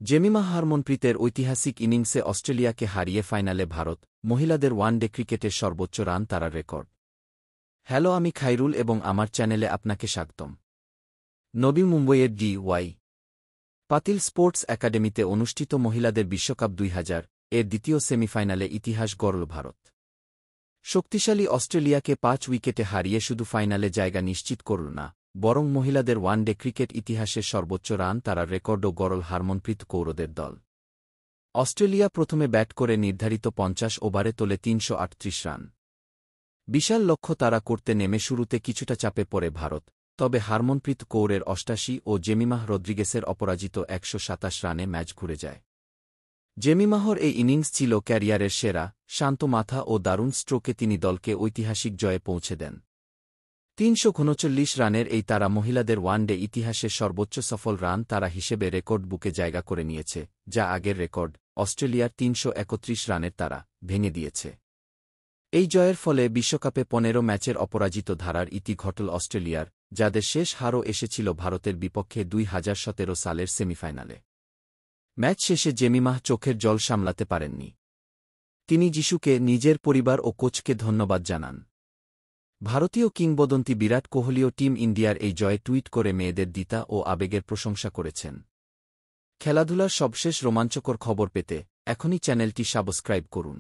Jemimah হারমনপ্রীতের ঐতিহাসিক ইনিংসে অস্ট্রেলিয়াকে হারিয়ে ফাইনালে ভারত, মহিলাদের ওয়ানডে ক্রিকেটের সর্বোচ্চ রান তাড়ার রেকর্ড। হ্যালো, আমি খাইরুল এবং আমার চ্যানেলে আপনাকে স্বাগতম। নবী মুম্বইয়ের ডি.ওয়াই. পাতিল স্পোর্টস একাডেমিতে অনুষ্ঠিত মহিলাদের বিশ্বকাপ 2000 এর দ্বিতীয় সেমিফাইনালে ইতিহাস গড়ল ভারত। শক্তিশালী অস্ট্রেলিয়াকে 5 উইকেটে হারিয়ে শুধু ফাইনালে জায়গা নিশ্চিত করল না, বরং মহিলাদের ওয়ানডে ক্রিকেট ইতিহাসের সর্বোচ্চ রান তাড়ার রেকর্ডও গড়ল হারমনপ্রীত কৌরদের দল। অস্ট্রেলিয়া প্রথমে ব্যাট করে নির্ধারিত 50 ওভারে তোলে 338 রান। বিশাল লক্ষ্য তাড়া করতে নেমে শুরুতে কিছুটা চাপে পড়ে ভারত, তবে হারমনপ্রীত কৌরের 88 ও জেমিমাহ রদ্রিগেসের অপরাজিত 127 রানে ম্যাচ ঘুরে যায়। জেমিমাহর এই ইনিংস ছিল ক্যারিয়ারের সেরা, শান্ত মাথা ও দারুণ স্ট্রোকে তিনি দলকে ঐতিহাসিক জয়ে পৌঁছে দেন। 339 রানের এই তারা মহিলাদের ওয়ানডে ইতিহাসের সর্বোচ্চ সফল রান তারা হিসেবে রেকর্ড বুকে জায়গা করে নিয়েছে, যা আগের রেকর্ড, অস্ট্রেলিয়ার 331 রানের তারা, ভেঙে দিয়েছে। এই জয়ের ফলে বিশ্বকাপে 15 ম্যাচের অপরাজিত ধারার ইতি ঘটল অস্ট্রেলিয়ার, যাদের শেষ হারও এসেছিল ভারতের বিপক্ষে 2017 সালের সেমিফাইনালে। ম্যাচ শেষে জেমিমাহ চোখের জল সামলাতে পারেননি। তিনি যিশুকে, নিজের পরিবার ও কোচকে ধন্যবাদ জানান। ভারতীয় কিংবদন্তি বিরাট কোহলিও টিম ইন্ডিয়ার এই জয়ে টুইট করে মেয়েদের দিতা ও আবেগের প্রশংসা করেছেন। খেলাধুলার সবশেষ রোমাঞ্চকর খবর পেতে এখনই চ্যানেলটি সাবস্ক্রাইব করুন।